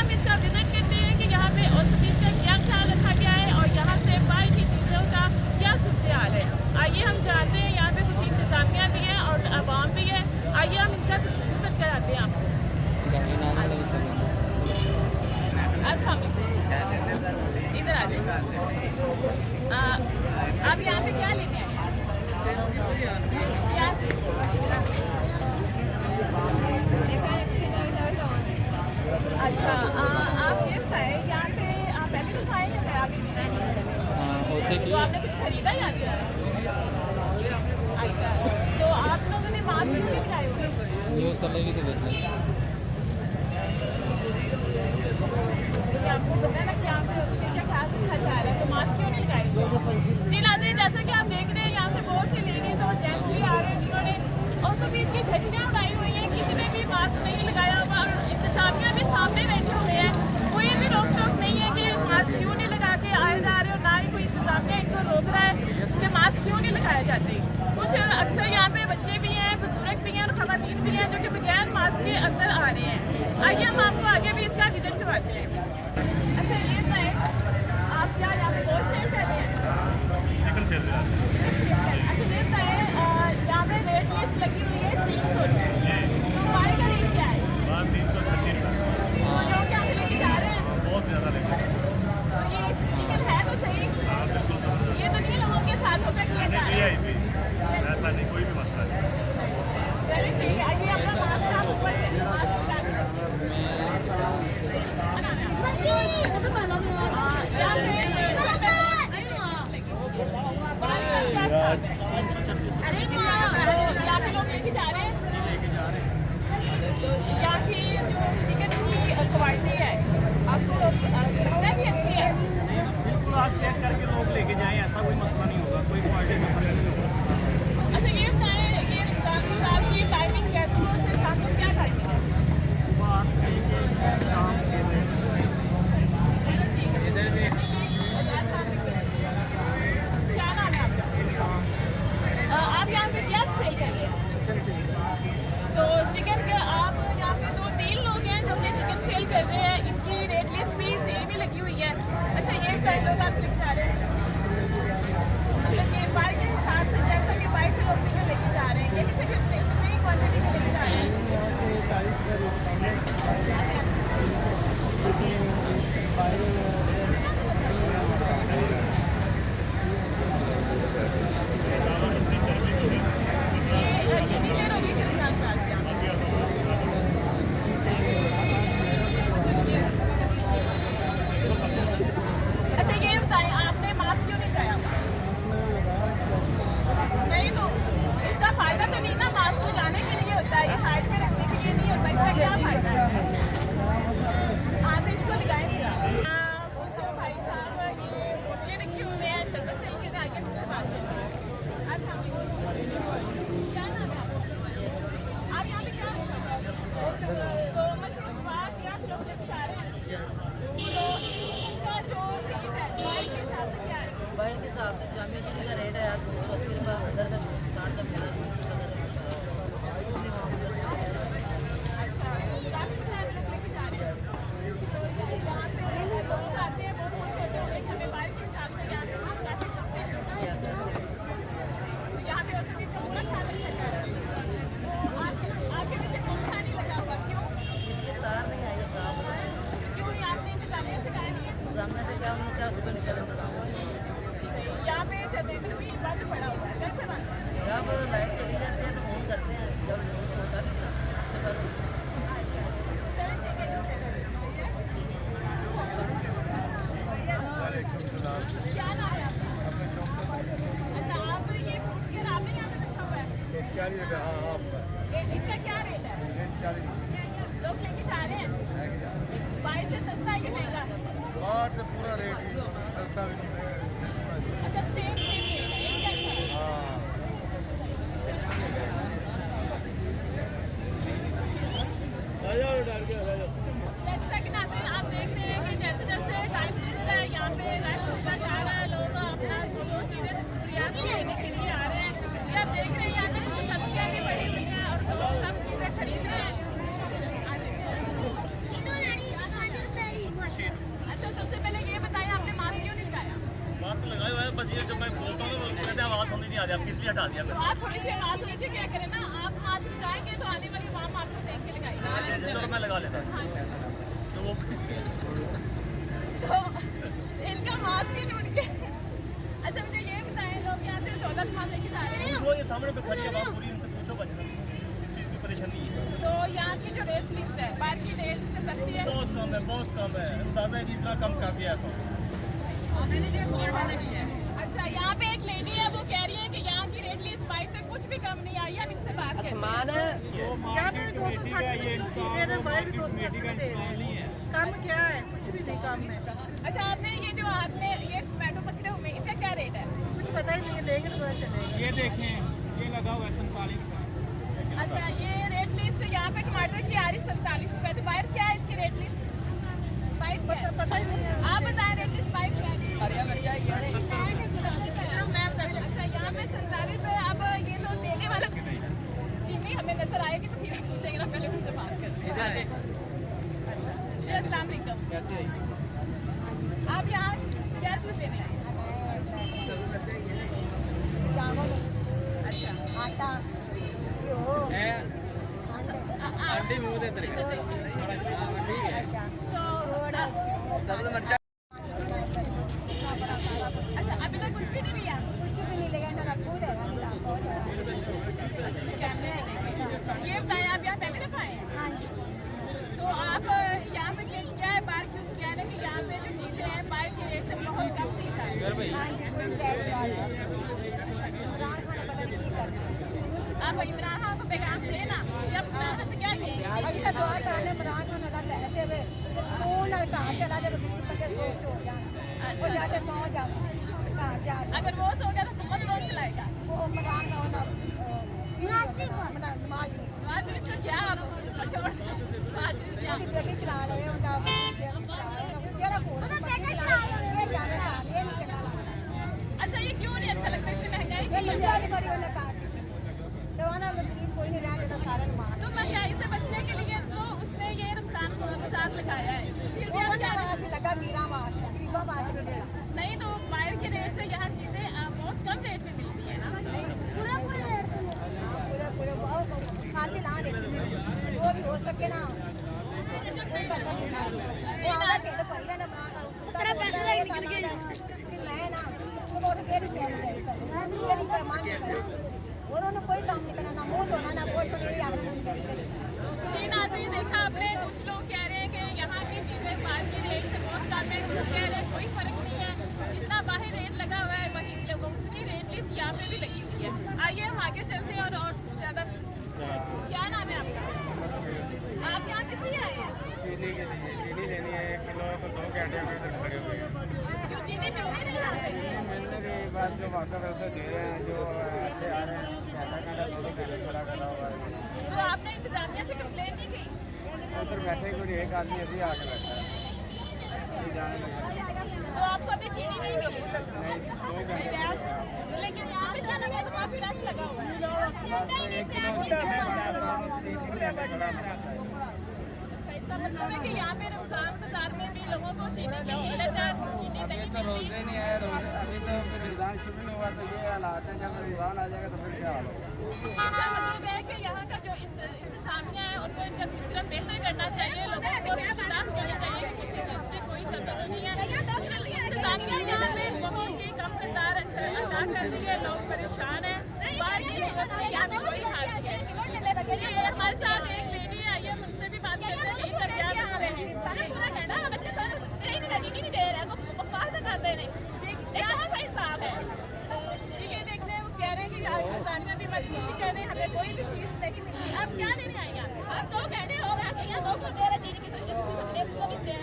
हम इसका विजिट करते हैं कि यहाँ पे औसतीस का क्या ख्याल रखा गया है और यहाँ से पाई की चीज़ों का क्या सूरत हाल है। आइए हम जानते हैं, यहाँ पे कुछ इंतज़ामिया भी है और आवाम भी है। आइए हम इनका विजिट कराते हैं आपको। इधर आ जाइए। आप यहाँ पे क्या लेने आए? अच्छा, आप ये बताएं, यहाँ पे आप पहले तो खाए थे अभी? तो आपने कुछ खरीदा यहाँ से? अच्छा, तो आप लोगों ने मास्क क्यों नहीं लगाए हुए? यूज़ करने की तो देखना आपको पता है ना कि यहाँ पे क्या ख्याल रखा जा रहा है, तो मास्क क्यों नहीं लगाए? जी नाज़रीन, जैसा कि आप देख रहे हैं यहाँ से बहुत सी लेडीज़ और जेंट्स भी आ रहे हैं जिन्होंने औसतीस की धज्जियाँ उड़ाई हुई हैं। किसी ने भी मास्क नहीं लगाया हुआ और इंतजामिया भी सामने बैठे हुए हैं। कोई भी रोक टोक नहीं है कि मास्क क्यों नहीं लगा के आए जा रहे हो, ना ही कोई इंतजामिया इनको रोक रहा है कि मास्क क्यों नहीं लगाए जाते। कुछ अक्सर यहाँ पे बच्चे भी हैं, बुजुर्ग भी हैं और खवातीन भी हैं जो कि बगैर मास्क के अंदर आ रहे हैं। आइए हम आपको आगे भी इसका विजिट करवाते हैं। अच्छा, ये बताएं, आप क्या यहाँ पे गोश्त सेल कर रहे हैं? चिकन सेल कर रहे हैं। अच्छा, ये बताएं, यहाँ पे रेट लिस्ट लगी हुई है 300 की, तो पाई का रेट क्या है? 336 का। तो लोग यहाँ से लेके जा रहे हैं, बहुत ज़्यादा लेंगे। तो ये चिकन है तो सही, हाँ बिल्कुल। ये तो नहीं लोगों के साथ होकर किया जा रहा है। ऐसा नहीं, कोई भी मसला नहीं। चलिए ठीक है, आइए अपना मास्क आप ऊपर करिए, मास्क लगा के। यहाँ पे लोग लेके जा रहे हैं, तो यहाँ की जो चिकन की क्वालिटी है आपको लगता है कि अच्छी है? बिल्कुल, आप चेक करके लोग लेके जाएं, ऐसा कोई मसला नहीं होगा, कोई क्वालिटी में फर्क नहीं होगा। अच्छा, ये बताएं, ये रमज़ान की टाइमिंग क्या है? सुबह से शाम को क्या टाइमिंग है? सुबह 8 से लेके शाम 6 बजे। चलो ठीक है। क्या नाम है आपका? आप यहाँ पे क्या सेल कर रहे हैं? चिकन से तो चिकन का आप यहाँ पे 2-3 लोग हैं जो कि चिकन सेल कर रहे हैं, इनकी रेट लिस्ट भी सेम ही लगी हुई है। अच्छा, ये कई लोग आप लेके जा रहे हैं, मतलब कि बाइक के साथ जैसा कि बाइक से लोग चिकन लेके जा रहे हैं, ये किसी कितनी क्वान्टिटी में लेके जा रहे हैं? यहाँ से 40 ये कितनी देर होगी फिर दुकान पे आके? अच्छा, ये बताएं, आपने मास्क क्यों नहीं लगाया? नहीं, तो इसका फायदा तो नहीं ना, मास्क लगाने के लिए होता है, ये साइड में रखने के लिए नहीं होता, इसका क्या फायदा है? हाँ, तो इसको लगाएं पूरा। पूछो भाई साहब, ये बोतलें रखे हुए हैं, शरबत सेल के आगे मुझसे बात करें। अच्छा, क्या नाम है आपका? आप यहाँ पे क्या तो मशरूबात या लोग लेके जा रहे हैं, तो इनका जो रेट है बाइक के हिसाब से क्या है? बाइक के हिसाब से जामिया चीनी का रेट है यार 280 रुपये, अंदर का 60 का मिला 20 रुपये का रेट है। अच्छा, तो काफ़ी सारे लोग लेके जा रहे हैं, तो यहाँ पे लोग आते हैं, बहुत खुश होते हैं कि हमें बाइक के हिसाब से यहाँ पे काफ़ी सस्ते चीज़ें हैं। तो यहाँ पे औसत का पूरा ख्याल रखा जा रहा है। तो आपके पीछे पंखा नहीं लगा हुआ, क्यों? इसकी तार नहीं आई है खराब हो गई। क्यों, ये आपने इंतजामिया से कहा नहीं है? सामने से क्या उन्होंने क्या सुबह निकल इंतजाम यहाँ पे जनरेटर भी बंद पड़ा हुआ है, कब से बंद है? जब लाइट चली जाती है तो फोन करते हैं, जब होता नहीं ना उसके बाद चलो ठीक है, क्या नाम है आपका? अच्छा, आप ये फूड केयर आपने यहाँ पे रखा हुआ है? 40 रुपये। हाँ, इनका क्या रेट है? 40 लोग लेके जा रहे हैं, बाहर से सस्ता है कि महंगा? बाहर से पूरा रेट ही सस्ता भी नहीं है। अच्छा, सेम रेट है, एक जैसा है। हाँ, आ जाओ डर के आ जाओ। जैसा कि नाज़रीन आप देख रहे हैं कि जैसे जैसे टाइम बीत रहा है, यहाँ पे रश होता जा रहा है, लोग अपना जो चीज़ें ज़रूरियात लेने के लिए आ रहे हैं। ये आप देख रहे हैं यहाँ पे कुछ सब्जियाँ भी बड़ी हुई हैं और लोग सब चीज़ें खरीद रहे हैं। आ गया, किस लिए हटा दिया तो आप थोड़ी सी आवाज नीचे क्या करें ना, आप मास्क लगाएंगे तो आने वाली आवाम आपको देख के लगाएगी। मैंने? तो मैं लगा लेता हाँ जी। तो वो तो इनका मास्क ही टूट गया। अच्छा मुझे ये बताएं, लोग यहाँ से सौदा सामान लेके जा रहे हैं, वो ये सामने पे खड़ी है, आप पूरी इनसे पूछो बचना, इस चीज़ की परेशानी है। तो यहाँ की जो रेट लिस्ट है बाहर की रेट से सस्ती है। बहुत कम है, बहुत कम है, अंदाजा है कि इतना कम कर दिया है सब। अच्छा यहाँ पे एक लेडी है, वो कह रही है कि यहाँ की रेट लिस्ट बाइट से कुछ भी कम नहीं आई है, हम इनसे बात करें। यहाँ पे 260 ये इंस्टॉल है, बाहर भी 260 दे रहे हैं। कम क्या है, कुछ भी नहीं कम है। अच्छा आपने ये जो हाथ में ये टोमेटो पकड़े हुए हैं, इसका क्या रेट है? कुछ पता ही नहीं है, लेंगे तो पता चलेगा। ये देखें, ये लगा हुआ है 47 रुपये। अच्छा ये रेट लिस्ट यहाँ पे टमाटर की आ रही 47 रुपए, तो बाहर क्या है इसकी रेट लिस्ट? बाइट क्या है? पता ही नहीं है। आप बताएं रेट लिस्ट बाइट क्या है? अच्छा यहाँ पे 47 रुपए। अब ये तो देने वाला चीनी हमें नजर आएगी तो फिर पूछेंगे ना, पहले मुझसे बात करते हैं। जी अस्सलाम वालेकुम। आप यहाँ क्या चीज़ लेने आए? अच्छा आटा घ्यो आंटी मुंह दे तरीके अच्छा तो सब अच्छा अभी तक कुछ भी नहीं लिया? कुछ भी नहीं लेगा ना रखू देगा नहीं लाभ हो जाएगा। ये बताएं आप यहाँ पहले दफा आए हैं? हाँ जी तो आप यहाँ पे क्या है बात क्यों क्या है कि यहाँ पे जो चीज़ें हैं बाहर की रेट से बहुत कम दी जा रही है। हाँ जी कोई गैस वाल है इमरान खान ने पता नहीं की करना आप इमरान खान को पैगाम देना या अपने यहाँ से क्या कहेंगे? अभी तक दुआ करने इमरान खान लगा रहते हुए स्कूल कहाँ चला जाए गरीब बंदे सोच हो जाए वो जाते सौ जाओ कहाँ जा अगर वो सो गया तो हुकूमत कौन चलाएगा? वो इमरान खान नवाज शरीफ का क्या आप उसको छोड़ दें। नवाज शरीफ क्या? ਉਹਦੀ ਬੇਟੀ ਚਲਾ ਰਹੇ ਹੁੰਦਾ ਜਿਹੜਾ ਕੋਲ ਬੱਚੇ ਚਲਾ ਰਹੇ ਇਹ ਜਾਣੇ ਤਾਂ ਇਹ ਨਹੀਂ ਚੰਗਾ ਲੱਗਦਾ अच्छा ये क्यों नहीं अच्छा लगता? इससे महंगाई ਇਹ क्यों है? ਮਹਿੰਗਾਈ ਬੜੀ ਉਹਨੇ ਕਰ ਦਿੱਤੀ ਦਵਾਨਾ ਗਰੀਬ ਕੋਈ ਨਹੀਂ ਰਹਿ ਜਾਂਦਾ ਸਾਰਿਆਂ ਨੂੰ ਮਾਰ तो महंगाई से बचने के लिए तो उसने ये रमजान को रमजान लगाया है, फिर भी आप ਉਹਨਾਂ क्या ਵਾਸਤੇ ਲੱਗਾ ਵੀਰਾਂ ਵਾਸਤੇ ਗਰੀਬਾਂ ਵਾਸਤੇ ਨਹੀਂ ਦੇਣਾ नहीं तो बाहर के रेट से यहाँ चीजें बहुत कम रेट में मिलती है ना। पूरा पूरा रेट पूरे बहुत खाली ला दे जो भी हो सके ना कोई पता नहीं वो आला ढਿੱਡ ਭਰੀ ਦਾ ਨਾ ਤੇਰਾ ਪੈਸੇ ਲਈ ਨਿਕਲ ਗਏ ਕਿ ਮੈਂ ਨਾ ਉਹ ਕਿਹੜੀ ਸ਼ਹਿਰ ਦੇ ਕਿਹੜੀ ਸ਼ਹਿਰ ਮੰਨ ਕੇ ਉਹਨੂੰ ਕੋਈ ਕੰਮ ਨਹੀਂ करना ना मुंह धोना ना कुछ नहीं आना नहीं करी जी नाज़रीन देखा आपने, कुछ लोग कह रहे हैं कि यहाँ की चीज़ें बाहर की रेट से बहुत कम है, कुछ कह रहे हैं कोई फर्क नहीं है, जितना बाहर रेट लगा हुआ है वहीं उतनी रेट लिस्ट यहाँ पे भी लगी हुई है। आइए हम आगे चलते हैं और ज़्यादा क्या नाम है आपका? आप यहाँ किस लिए आए हैं? चीनी के लिए चीनी लेनी है 1 किलो तो 2 घंटे में लगे हुए हैं। क्यों चीनी मिल नहीं रही यहाँ पे? मिलने के बाद जो वाकई वैसे दे रहे हैं, जो ऐसे आ रहे हैं आधा घंटा 2 घंटे खड़ा करा हुआ है। तो आपने इंतजामिया से कंप्लेन नहीं की? उधर बैठे कोई एक आदमी अभी आके बैठा है, अभी जाने लगा तो आपको अभी चीनी नहीं मिली? नहीं 2 घंटे लेकिन यहाँ पे क्या लगा है तो काफ़ी रश लगा हुआ है। 1 किलो 3 घंटे खड़ा है। अच्छा इसका मतलब है कि यहाँ पे रमजान बाजार में भी लोगों को चीनी की किल्लत है, चीनी अभी नहीं तो मिलती। रोजे नहीं आए, रोजे अभी तो फिर रमजान शुरू नहीं हुआ, तो ये हालात है। जब रमजान आ जाएगा तो फिर क्या हाल होगा? इसका मतलब है कि यहाँ का जो इंतजामिया है उनको इनका सिस्टम बेहतर करना चाहिए, लोगों को विश्वास करना चाहिए कि किसी चीज़ की कोई कमी नहीं है। इंतजामिया यहाँ पे बहुत ही कम किरदार अदा कर रही है, लोग परेशान हैं, बाहर की सूरत में यहाँ पे कोई हाल नहीं है। ये हमारे साथ एक लेडी आई है, मुझसे भी बात करते हैं, इसका क्या मसला है? सारे पूरा कहना है बच्चे सर नहीं दे रहे हैं, बकवास करते हैं, क्या भाई साहब है। जी ये देखते हैं, वो कह रहे हैं कि इंतजामिया भी मजबूरी कर रहे हैं, हमें कोई भी चीज़ नहीं मिलती। आप क्या लेने आई हैं? आप 2 घंटे हो गए कि यहाँ 2 को दे रहे चीनी की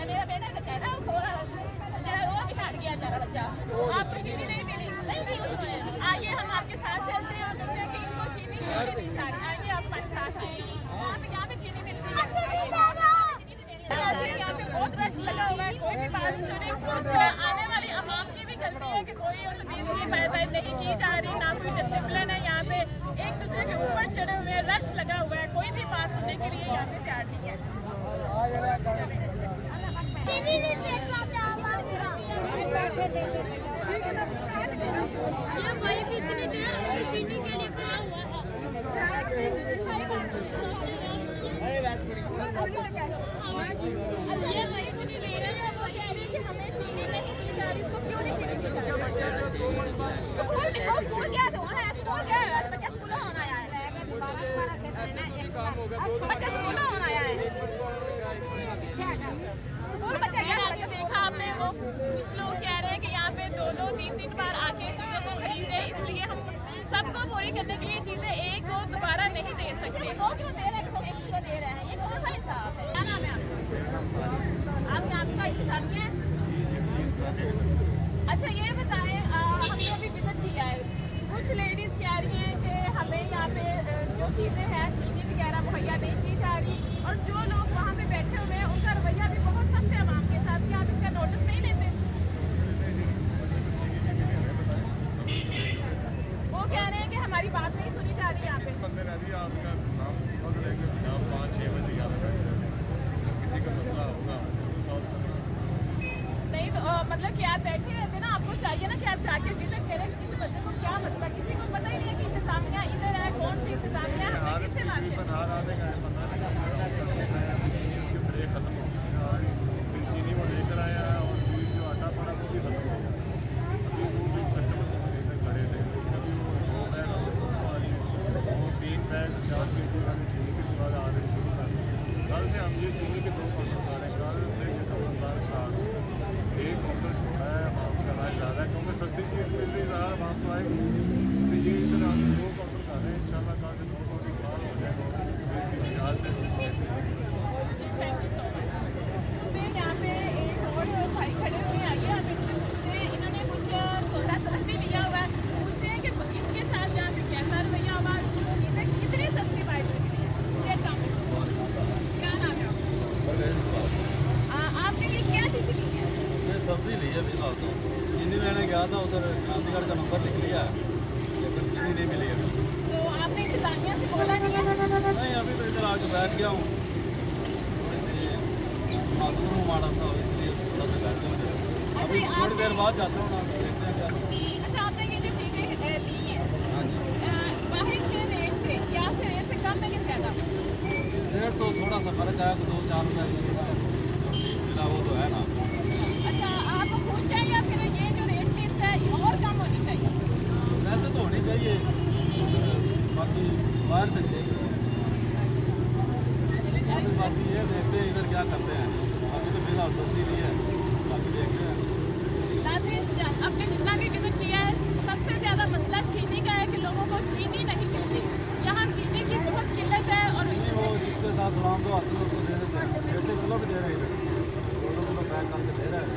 मेरा बेटा का कहना है थोड़ा वो भी हट गया जरा बच्चा, आपको चीनी नहीं मिली? नहीं मिली उसमें। आइए हम आपके साथ चलते हैं और देखते हैं कि इनको चीनी क्यों नहीं जा रही। आइए आप हमारे साथ आइए, यहाँ पे चीनी मिलती है। यहाँ पे बहुत रश लगा हुआ है, कोई भी बात नहीं सुनी। कुछ आने वाली आवाम की भी गलती है कि कोई उस बीच की पैरवाई नहीं की जा रही, ना कोई डिसिप्लिन है। यहाँ पे एक दूसरे के ऊपर चढ़े हुए हैं, रश लगा हुआ है, कोई भी बात सुनने के लिए यहाँ पे तैयार नहीं है। पैसे दे ये भाई भी इतनी देर हो गई चीनी के लिए खड़ा हुआ है। ये भाई इतनी देर वो कह रहे हैं कि हमें चीनी नहीं दी जा रही, इसको क्यों नहीं चीनी दी जा रही? स्कूल गया तो होना है, स्कूल गया है, बच्चा स्कूल होना आया है, बच्चा स्कूल होना आया है। स्कूल बच्चा क्या देखा आपने? वो कुछ लोग कह रहे हैं कि यहाँ पे 2-2, 3-3 बार आके चीज़ों को खरीदे, इसलिए हम सबको पूरी करने के लिए चीज़ें एक को दोबारा नहीं दे सकते। वो क्यों दे रहे हैं, वो क्यों दे रहे हैं? ये कौन सा हिसाब है? क्या नाम है आपका? आप यहाँ का हिसाब क्या है? अच्छा ये बताएं, हमने अभी विजिट किया है, कुछ लेडीज़ कह रही हैं कि हमें यहाँ पे जो चीज़ें हैं चीनी वगैरह मुहैया नहीं की जा रही, और जो लोग वहाँ पे बैठे हुए हैं उनका रवैया भी बहुत सख्त है आवाम के साथ, कि आप इसका नोटिस नहीं लेते। वो कह रहे हैं कि हमारी बात नहीं सुनी जा रही यहाँ पे। बंदे ने अभी आपका नाम पकड़ लेंगे, आप 5-6 बजे याद रखें, किसी का मसला होगा तो सॉल्व करेंगे। नहीं तो मतलब कि आप बैठे रहते ना, आपको चाहिए ना कि आप जाके विजिट करें कि किसी बच्चे को क्या मसला, किसी को पता ही नहीं है कि इंतजामिया इधर है, कौन सी इंतजामिया है, हमें किससे बात है? हर आधे घंटे 15 मिनट उसके ब्रेक खत्म हो गया, फिर चीनी वो लेकर आया और फिर जो आटा पड़ा वो भी खत्म हो गया। अभी वो भी कस्टमर लेकर खड़े थे, अभी वो 2 बैग वो 3 बैग 50 kg वाली चीनी की दुकान आ रही थी। कल से हम ये चीनी के 2 काउंटर आ रहे हैं, कल से ये दुकानदार स्टार्ट हो, 1 काउंटर छोड़ा है, वहाँ पर कराया ज़्यादा है क्योंकि सस्ती चीज़ मिल रही है, वहाँ पर आएगी तो ये इधर हम 2 काउंटर कर रहे हैं, इंशाल्लाह कल से 2 काउंटर बाहर हो जाएगा। यहाँ से थैंक यू सो मच। यहाँ पे एक और भाई खड़े हुए, आइए आप इनसे पूछते हैं, इन्होंने कुछ सौदा सलम भी लिया हुआ है, पूछते हैं कि इनके साथ यहाँ पे कैसा रवैया हुआ, इन्हें कितनी सस्ती बाइक मिली है। ये काम क्या नाम है आपका? आपने ये क्या चीज़ ली है? मैं सब्जी ली है फिलहाल तो, चीनी लेने गया था उधर गांधीगढ़ का नंबर लिख लिया लेकिन चीनी नहीं मिली अभी। तो आपने इंतजामिया से बोला नहीं है? नहीं अभी तो इधर आके बैठ गया हूँ, मालूम हूँ मारा था इसलिए थोड़ा सा बैठ गया। अभी थोड़ी देर बाद जाता हूँ ना, देखते हैं क्या। अच्छा आपने ये जो चीज़ें ली हैं हाँ जी, बाहर के रेट से, यहाँ से रेट से कम है कि ज़्यादा? रेट तो थोड़ा सा फर्क है, 2-4 रुपये मिला वो तो है ना। अच्छा आप खुश हैं या फिर ये जो रेट लिस्ट है ये और कम होनी चाहिए? वैसे तो होनी चाहिए, बाकी बाहर से चाहिए, बाकी ये देखते हैं इधर क्या करते हैं। अभी तो फिलहाल सब्जी नहीं है, बाकी देखते हैं। आपने जितना भी विजिट किया है सबसे ज़्यादा मसला चीनी का है कि लोगों को चीनी नहीं मिलती, यहाँ चीनी की बहुत किल्लत है। और वो जिसके साथ सलाम दो आती है उसको दे देते हैं, 6 किलो भी दे रहे हैं, 2 किलो पैक करके दे रहे हैं।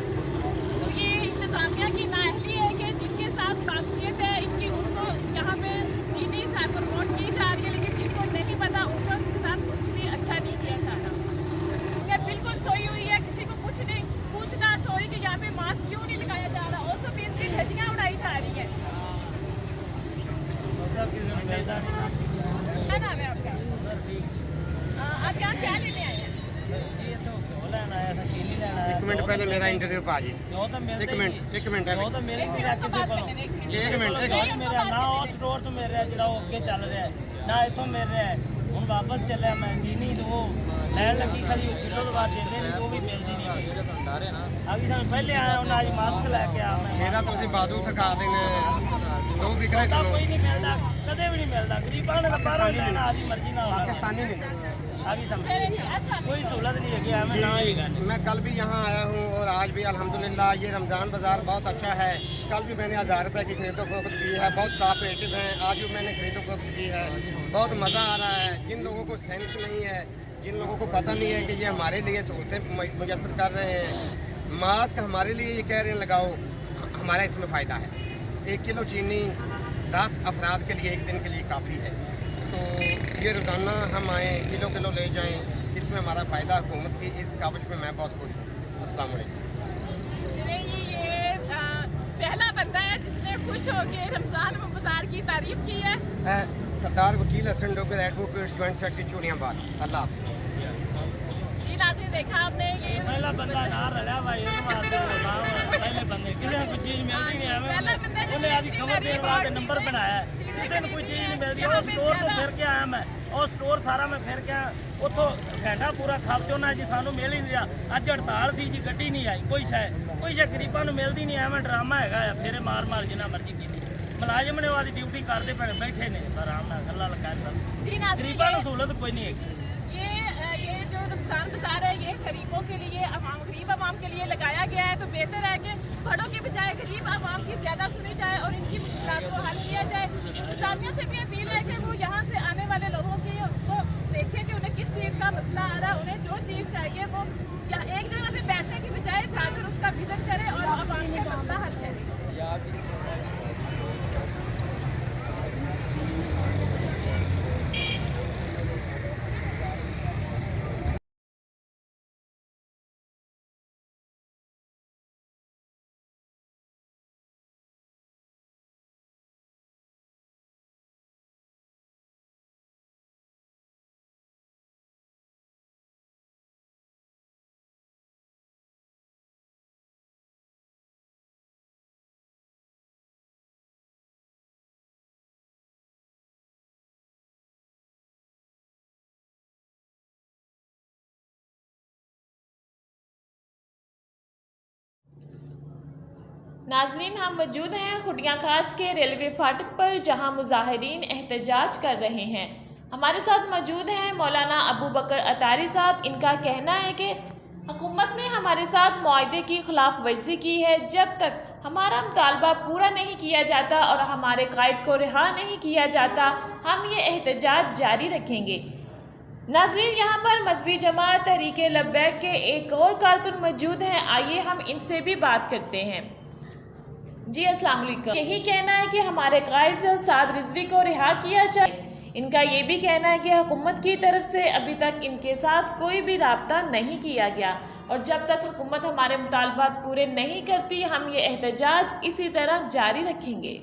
तो ये इंतजामिया की नाअहली है कि जिनके साथ बाकियत है इनकी, उनको यहाँ पे चीनी से प्रमोट की जा रही है, लेकिन जिनको नहीं पता उनको उसके साथ कुछ भी अच्छा नहीं किया जा रहा। क्या बिल्कुल सोई हुई है, किसी को कुछ नहीं पूछताछ हो रही कि यहाँ पे मास्क क्यों नहीं लगाया जा रहा, और सब इनकी धज्जियाँ उड़ाई जा रही है। क्या नाम है आपका? आप यहाँ क्या लेने आए हैं? एक मिनट पहले मेरा इंटरव्यू पा जी, एक मिनट है एक मिनट तो बात करने दें, एक मिनट। एक मिनट मेरा ना ਉਹ ਸਟੋਰ ਤੋਂ ਮਿਲ ਰਿਹਾ ਜਿਹੜਾ ਉਹ ਅੱਗੇ ਚੱਲ ਰਿਹਾ ਹੈ ਨਾ ਇੱਥੋਂ ਮਿਲ ਰਿਹਾ ਹੈ। ਹੁਣ ਵਾਪਸ ਚੱਲਿਆ ਮੈਂ ਚੀਨੀ ਤੋਂ ਲੈਣ ਲੱਗੀ ਖਾਲੀ ਕਿਲੋ ਤੋਂ ਬਾਅਦ ਦੇ ਦੇ ਉਹ ਵੀ ਮਿਲਦੀ ਨਹੀਂ ਜਿਹੜੇ ਤੁਹਾਨੂੰ ਡਾਰੇ ਨਾ ਅਭੀ ਤਾਂ ਪਹਿਲੇ ਆਇਆ ਉਹਨਾਂ ਅੱਜ ਮਾਸਕ ਲੈ ਕੇ ਆ ਮੈਂ ਮੇਰਾ ਤੁਸੀਂ ਬਾਦੂ ਥਕਾ ਦੇਣਾ, 2 ਵਿਕਰੇ ਤਾਂ ਕਿਲੋ ਕੋਈ ਨਹੀਂ ਮਿਲਦਾ ਕਦੇ ਵੀ ਨਹੀਂ ਮਿਲਦਾ ਗਰੀਬਾਂ ਨੇ ਤਾਂ ਬਾਹਰੋਂ ਹੀ ਲੈਣਾ ਆਦੀ ਮਰਜ਼ੀ ਨਾਲ पाकिस्तानी में। अभी समझ चलिए जी, अस्सलाम कोई सहूलत नहीं है कि हमें ना ही करनी। मैं कल भी यहाँ आया हूँ और आज भी अल्हम्दुलिल्लाह ये रमज़ान बाज़ार बहुत अच्छा है। कल भी मैंने 1000 रुपये की खरीदो फरोख्त की है, बहुत कोऑपरेटिव हैं। आज भी मैंने खरीदो फरोख्त की है, बहुत मज़ा आ रहा है। जिन लोगों को सेंस नहीं है, जिन लोगों को पता नहीं है कि ये हमारे लिए सहूलतें मुयस्सर कर रहे हैं, मास्क हमारे लिए ये कह रहे हैं लगाओ, हमारा इसमें फ़ायदा है। 1 किलो चीनी 10 अफराद के लिए एक दिन के लिए काफ़ी है। तो ये रोज़ाना हम आएँ किलो किलो ले जाएँ, इसमें हमारा फ़ायदा हुकूमत की इस काविश में मैं बहुत खुश हूँ। अस्सलाम वालेकुम। सुनिए ये पहला बंदा है जिसने खुश होकर रमज़ान बाज़ार की तारीफ की है। Sardar Wakeel Hasan Dogar advocate joint secretary Chudiyabad. अल्लाह हाफ़िज़। जी नाज़रीन देखा आपने ये पहला बंदा ना रला भाई ਪਹਿਲੇ ਬੰਦੇ ਕਿਸੇ ਨੂੰ ਕੋਈ ਚੀਜ਼ ਮਿਲਦੀ ਨਹੀਂ ਐਵੇਂ ਉਹਨੇ ਆਦੀ ਖਬਰ ਦੇਣ ਵਾਸਤੇ ਨੰਬਰ ਬਣਾਇਆ ਕਿਸੇ ਨੂੰ ਕੋਈ ਚੀਜ਼ ਨਹੀਂ ਮਿਲਦੀ ਉਹ ਸਟੋਰ ਤੋਂ ਫਿਰ ਕੇ ਆਇਆ ਮੈਂ ਉਹ ਸਟੋਰ ਸਾਰਾ ਮੈਂ ਫਿਰ ਕੇ ਆਇਆ ਉੱਥੋਂ ਘੰਟਾ ਪੂਰਾ ਖੱਪ ਚੋਣਾ ਜੀ ਸਾਨੂੰ ਮਿਲ ਹੀ ਨਹੀਂ ਰਿਹਾ ਅੱਜ ਹੜਤਾਲ ਸੀ ਜੀ ਗੱਡੀ ਨਹੀਂ ਆਈ ਕੋਈ ਸ਼ਾਇਦ ਗਰੀਬਾਂ ਨੂੰ ਮਿਲਦੀ ਨਹੀਂ ਐਵੇਂ ਡਰਾਮਾ ਹੈਗਾ ਆ ਫੇਰੇ ਮਾਰ ਜਿੰਨਾ ਮਰਜ਼ੀ ਕੀਤੀ ਮੁਲਾਜ਼ਮ ਨੇ ਉਹਦੀ ਡਿਊਟੀ ਕਰਦੇ ਪਏ ਬੈਠੇ ਨੇ ਆਰਾਮ ਨਾਲ ਗੱਲਾਂ ਲਗਾਏ गरीबों को सहूलत कोई नहीं है। ये जो रमजान बाजार है ये गरीबों के लिए गरीब आवाम के लिए लगाया गया है तो बेहतर है कि बड़ों के बजाय गरीब आवाम की ज़्यादा सुनी जाए और इनकी मुश्किलात को हल किया जाए। इंतजामिया से भी अपील है कि वो यहाँ से आने वाले लोगों की को देखें कि उन्हें किस चीज़ का मसला आ रहा है उन्हें जो चीज़ चाहिए वो या एक जगह पे बैठने की बजाय जाकर उसका विजन करें और आवाम का मसला हल करें। नाजरीन हम मौजूद हैं खुटियाँ खास के रेलवे फाटक पर जहां मुजाहिरीन एहतजाज कर रहे हैं। हमारे साथ मौजूद हैं मौलाना अबू बकर अतारी साहब। इनका कहना है कि हुकूमत ने हमारे साथ मुआहदे की खिलाफ वर्जी की है। जब तक हमारा मुतालबा पूरा नहीं किया जाता और हमारे कायद को रिहा नहीं किया जाता हम ये एहतजाज जारी रखेंगे। नाजरीन यहाँ पर मजहबी जमात तहरीक लब्बैक के एक और कारकुन मौजूद हैं, आइए हम इनसे भी बात करते हैं। जी अस्सलाम वालेकुम। यही कहना है कि हमारे कायद साद रिजवी को रिहा किया जाए। इनका ये भी कहना है कि हुकूमत की तरफ से अभी तक इनके साथ कोई भी राब्ता नहीं किया गया और जब तक हुकूमत हमारे मुतालबात पूरे नहीं करती हम ये एहतजाज इसी तरह जारी रखेंगे।